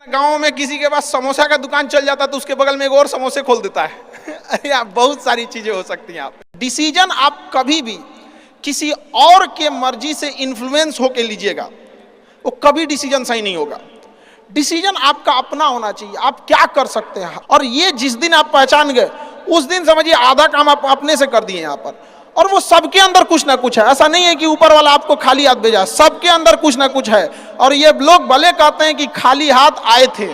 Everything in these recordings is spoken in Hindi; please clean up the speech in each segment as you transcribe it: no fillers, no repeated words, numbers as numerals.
गांव में किसी के पास समोसा का दुकान चल जाता तो उसके बगल में एक और समोसे खोल देता है। अरे आप बहुत सारी चीजें हो सकती हैं। आप डिसीजन आप कभी भी किसी और के मर्जी से इन्फ्लुएंस होके लीजिएगा, वो कभी डिसीजन सही नहीं होगा। डिसीजन आपका अपना होना चाहिए, आप क्या कर सकते हैं। और ये जिस दिन आप पहचान गए उस दिन समझिए आधा काम आप अपने से कर दिए यहाँ पर। और वो सबके अंदर कुछ ना कुछ है, ऐसा नहीं है कि ऊपर वाला आपको खाली हाथ भेजा, सबके अंदर कुछ ना कुछ है। और ये लोग भले कहते हैं कि खाली हाथ आए थे,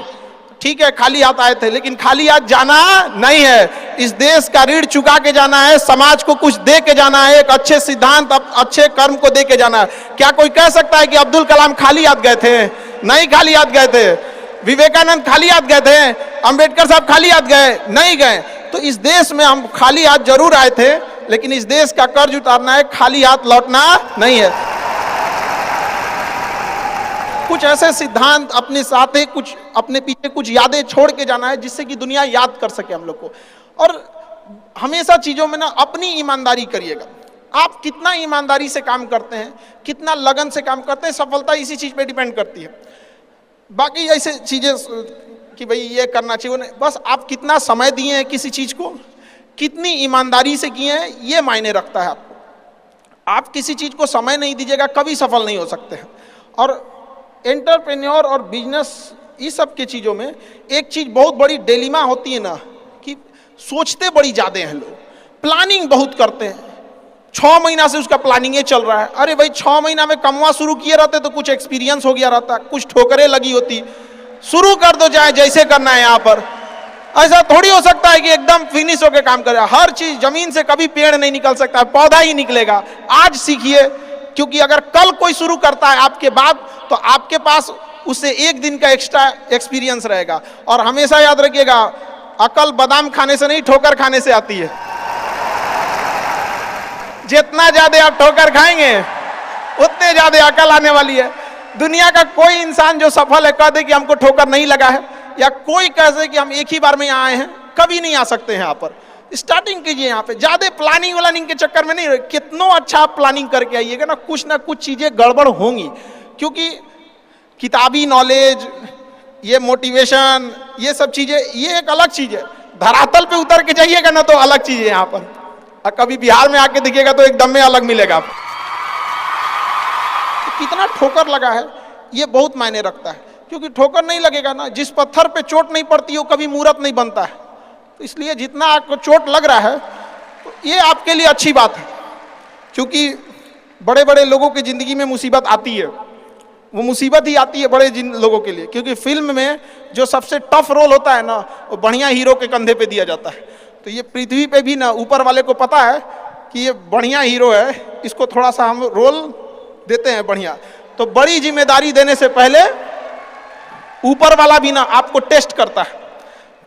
ठीक है खाली हाथ आए थे, लेकिन खाली हाथ जाना नहीं है। इस देश का ऋण चुका के जाना है, समाज को कुछ दे के जाना है, एक अच्छे सिद्धांत अच्छे कर्म को दे के जाना है। क्या कोई कह सकता है कि अब्दुल कलाम खाली हाथ गए थे? नहीं खाली हाथ गए थे। विवेकानंद खाली हाथ गए थे? अंबेडकर साहब खाली हाथ गए? नहीं गए। तो इस देश में हम खाली हाथ जरूर आए थे, लेकिन इस देश का कर्ज उतारना है, खाली हाथ लौटना नहीं है। कुछ ऐसे सिद्धांत अपने साथ है, कुछ अपने पीछे कुछ यादें छोड़ के जाना है जिससे कि दुनिया याद कर सके हम लोग को। और हमेशा चीजों में ना अपनी ईमानदारी करिएगा। आप कितना ईमानदारी से काम करते हैं, कितना लगन से काम करते हैं, सफलता इसी चीज पे डिपेंड करती है। बाकी ऐसे चीजें कि भाई ये करना चाहिए, बस आप कितना समय दिए हैं किसी चीज को, कितनी ईमानदारी से किए हैं, ये मायने रखता है आपको। आप किसी चीज को समय नहीं दीजिएगा कभी सफल नहीं हो सकते हैं। और एंटरप्रेन्योर और बिजनेस इस सब की चीज़ों में एक चीज़ बहुत बड़ी डिलेमा होती है ना, कि सोचते बड़ी ज़्यादा हैं लोग, प्लानिंग बहुत करते हैं। 6 महीना से उसका प्लानिंग ये चल रहा है। अरे भाई 6 महीना में कमवा शुरू किए रहते तो कुछ एक्सपीरियंस हो गया रहता, कुछ ठोकरें लगी होती। शुरू कर दो चाहे जैसे करना है। यहाँ पर ऐसा थोड़ी हो सकता है कि एकदम फिनिश होकर काम करे। हर चीज जमीन से कभी पेड़ नहीं निकल सकता, पौधा ही निकलेगा। आज सीखिए, क्योंकि अगर कल कोई शुरू करता है आपके बाद तो आपके पास उससे एक दिन का एक्स्ट्रा एक्सपीरियंस रहेगा। और हमेशा याद रखिएगा, अकल बादाम खाने से नहीं ठोकर खाने से आती है। जितना ज्यादा आप ठोकर खाएंगे उतने ज्यादा अकल आने वाली है। दुनिया का कोई इंसान जो सफल है कह दे कि हमको ठोकर नहीं लगा है, या कोई कह दे कि हम एक ही बार में यहाँ आए हैं, कभी नहीं आ सकते हैं। यहाँ पर स्टार्टिंग कीजिए, यहाँ पे ज्यादा प्लानिंग व्लानिंग के चक्कर में नहीं रहे। कितना अच्छा आप प्लानिंग करके आइएगा ना कुछ चीजें गड़बड़ होंगी। क्योंकि किताबी नॉलेज, ये मोटिवेशन, ये सब चीजें ये एक अलग चीज है। धरातल पे उतर के जाइएगा ना तो अलग चीज है। यहाँ पर और कभी बिहार में आके दिखेगा तो एकदम में अलग मिलेगा आपको। कितना ठोकर लगा है ये बहुत मायने रखता है। क्योंकि ठोकर नहीं लगेगा ना, जिस पत्थर पे चोट नहीं पड़ती वो कभी मूर्त नहीं बनता है। तो इसलिए जितना आपको चोट लग रहा है तो ये आपके लिए अच्छी बात है। क्योंकि बड़े बड़े लोगों की जिंदगी में मुसीबत आती है, वो मुसीबत ही आती है बड़े लोगों के लिए। क्योंकि फिल्म में जो सबसे टफ रोल होता है ना, वो बढ़िया हीरो के कंधे पे दिया जाता है। तो ये पृथ्वी पे भी ना ऊपर वाले को पता है कि ये बढ़िया हीरो है, इसको थोड़ा सा हम रोल देते हैं बढ़िया। तो बड़ी जिम्मेदारी देने से पहले ऊपर वाला भी ना आपको टेस्ट करता है।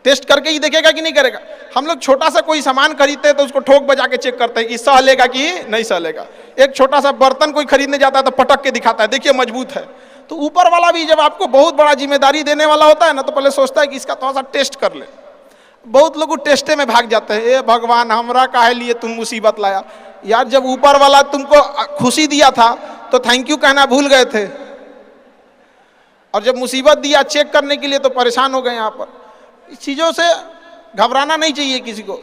टेस्ट करके ही देखेगा कि नहीं करेगा। हम लोग छोटा सा कोई सामान खरीदते हैं तो उसको ठोक बजा के चेक करते हैं कि सह लेगा कि नहीं सह लेगा। एक छोटा सा बर्तन कोई खरीदने जाता है तो पटक के दिखाता है, देखिए मजबूत है। तो ऊपर वाला भी जब आपको बहुत बड़ा जिम्मेदारी देने वाला होता है ना, तो पहले सोचता है कि इसका थोड़ा सा टेस्ट कर ले। बहुत लोग टेस्टे में भाग जाते हैं, ए भगवान हमरा काहे लिए तुम मुसीबत लाया। यार जब ऊपर वाला तुमको खुशी दिया था तो थैंक यू कहना भूल गए थे, और जब मुसीबत दिया चेक करने के लिए तो परेशान हो गए। यहाँ पर इस चीज़ों से घबराना नहीं चाहिए किसी को।